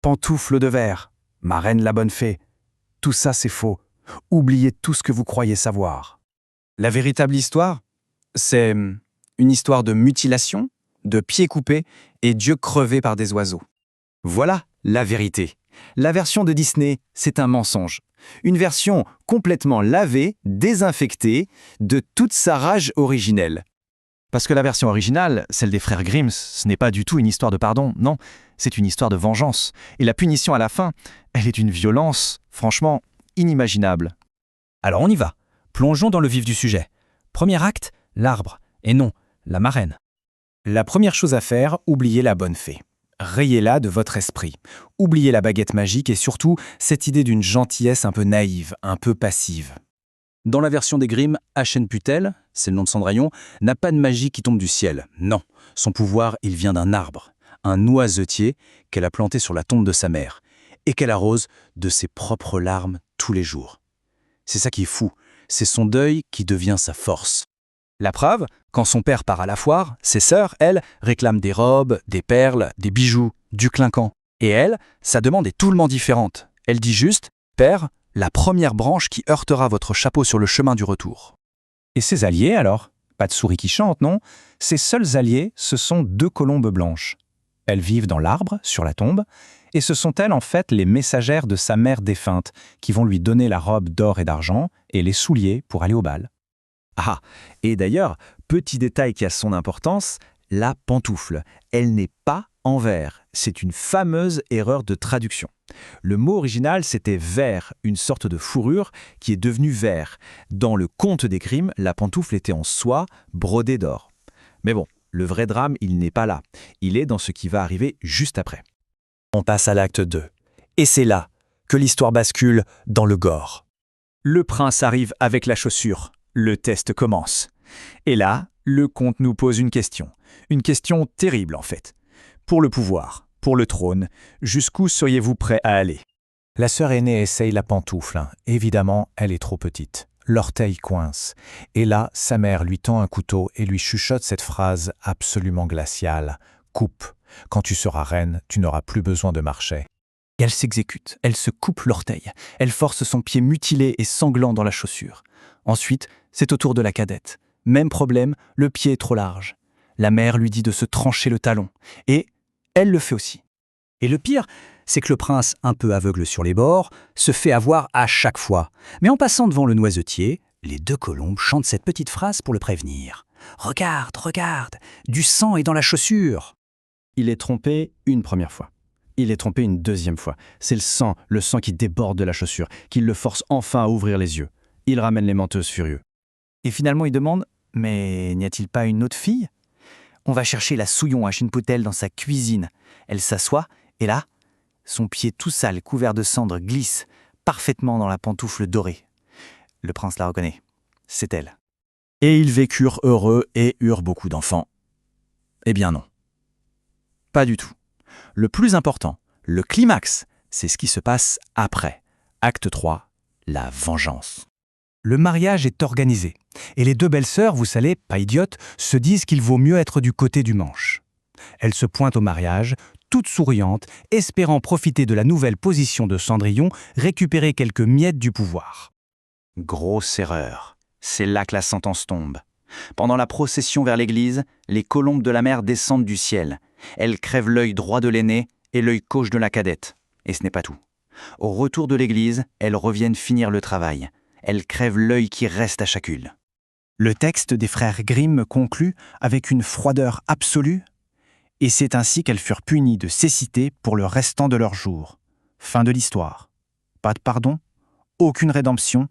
Pantoufle de verre, marraine la bonne fée. Tout ça, c'est faux. Oubliez tout ce que vous croyez savoir. La véritable histoire, c'est une histoire de mutilation, de pieds coupés et d'yeux crevés par des oiseaux. Voilà la vérité. La version de Disney, c'est un mensonge. Une version complètement lavée, désinfectée, de toute sa rage originelle. Parce que la version originale, celle des frères Grimm, ce n'est pas du tout une histoire de pardon, non, c'est une histoire de vengeance. Et la punition à la fin, elle est d'une violence, franchement, inimaginable. Alors on y va. Plongeons dans le vif du sujet. Premier acte, l'arbre. Et non, la marraine. La première chose à faire, oubliez la bonne fée. Rayez-la de votre esprit. Oubliez la baguette magique et surtout cette idée d'une gentillesse un peu naïve, un peu passive. Dans la version des Grimm, Aschenputtel, c'est le nom de Cendrillon, n'a pas de magie qui tombe du ciel. Non, son pouvoir, il vient d'un arbre, un noisetier qu'elle a planté sur la tombe de sa mère et qu'elle arrose de ses propres larmes tous les jours. C'est ça qui est fou, c'est son deuil qui devient sa force. La preuve, quand son père part à la foire, ses sœurs, elles, réclament des robes, des perles, des bijoux, du clinquant. Et elle, sa demande est tout le monde différente. Elle dit juste « Père, la première branche qui heurtera votre chapeau sur le chemin du retour. » Et ses alliés alors? Pas de souris qui chantent, non? Ses seuls alliés, ce sont 2 colombes blanches. Elles vivent dans l'arbre, sur la tombe, et ce sont elles en fait les messagères de sa mère défunte qui vont lui donner la robe d'or et d'argent et les souliers pour aller au bal. Ah, et d'ailleurs, petit détail qui a son importance, la pantoufle, elle n'est pas en verre. C'est une fameuse erreur de traduction. Le mot original, c'était verre, une sorte de fourrure qui est devenue verre. Dans le conte des Grimm, la pantoufle était en soie brodée d'or. Mais bon, le vrai drame, il n'est pas là. Il est dans ce qui va arriver juste après. On passe à l'acte 2. Et c'est là que l'histoire bascule dans le gore. Le prince arrive avec la chaussure. Le test commence. Et là, le conte nous pose une question terrible en fait. Pour le pouvoir, pour le trône, jusqu'où seriez-vous prêt à aller? La sœur aînée essaye la pantoufle. Évidemment, elle est trop petite. L'orteil coince. Et là, sa mère lui tend un couteau et lui chuchote cette phrase absolument glaciale. « Coupe. Quand tu seras reine, tu n'auras plus besoin de marcher. » Et elle s'exécute, elle se coupe l'orteil. Elle force son pied mutilé et sanglant dans la chaussure. Ensuite, c'est au tour de la cadette. Même problème, le pied est trop large. La mère lui dit de se trancher le talon. Et elle le fait aussi. Et le pire, c'est que le prince, un peu aveugle sur les bords, se fait avoir à chaque fois. Mais en passant devant le noisetier, les 2 colombes chantent cette petite phrase pour le prévenir. « Regarde, regarde, du sang est dans la chaussure !» Il est trompé une première fois. Il est trompé une deuxième fois. C'est le sang qui déborde de la chaussure, qui le force enfin à ouvrir les yeux. Il ramène les menteuses furieux. Et finalement, il demande « Mais n'y a-t-il pas une autre fille ?» On va chercher la Souillon Aschenputtel dans sa cuisine. Elle s'assoit, et là, son pied tout sale, couvert de cendres, glisse parfaitement dans la pantoufle dorée. Le prince la reconnaît. C'est elle. Et ils vécurent heureux et eurent beaucoup d'enfants. Eh bien non. Pas du tout. Le plus important, le climax, c'est ce qui se passe après. Acte 3, la vengeance. Le mariage est organisé. Et les 2 belles-sœurs, vous savez, pas idiotes, se disent qu'il vaut mieux être du côté du manche. Elles se pointent au mariage, toutes souriantes, espérant profiter de la nouvelle position de Cendrillon, récupérer quelques miettes du pouvoir. Grosse erreur. C'est là que la sentence tombe. Pendant la procession vers l'église, les colombes de la mer descendent du ciel. Elles crèvent l'œil droit de l'aînée et l'œil gauche de la cadette. Et ce n'est pas tout. Au retour de l'église, elles reviennent finir le travail. Elles crèvent l'œil qui reste à chacune. Le texte des frères Grimm conclut avec une froideur absolue. Et c'est ainsi qu'elles furent punies de cécité pour le restant de leurs jours. Fin de l'histoire. Pas de pardon, aucune rédemption.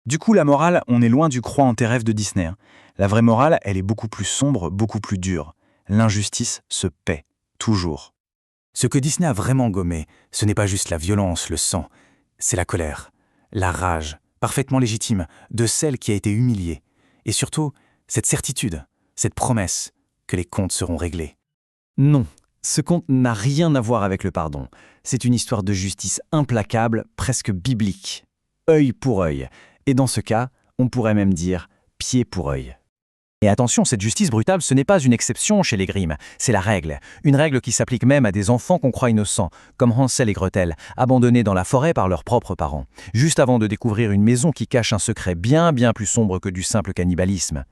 Du coup, la morale, on est loin du croix en tes rêves de Disney. La vraie morale, elle est beaucoup plus sombre, beaucoup plus dure. L'injustice se paie, toujours. Ce que Disney a vraiment gommé, ce n'est pas juste la violence, le sang, c'est la colère, la rage, parfaitement légitime, de celle qui a été humiliée. Et surtout, cette certitude, cette promesse que les comptes seront réglés. Non, ce conte n'a rien à voir avec le pardon. C'est une histoire de justice implacable, presque biblique. Œil pour œil. Et dans ce cas, on pourrait même dire pied pour œil. Et attention, cette justice brutale, ce n'est pas une exception chez les Grimm, c'est la règle. Une règle qui s'applique même à des enfants qu'on croit innocents, comme Hansel et Gretel, abandonnés dans la forêt par leurs propres parents, juste avant de découvrir une maison qui cache un secret bien plus sombre que du simple cannibalisme.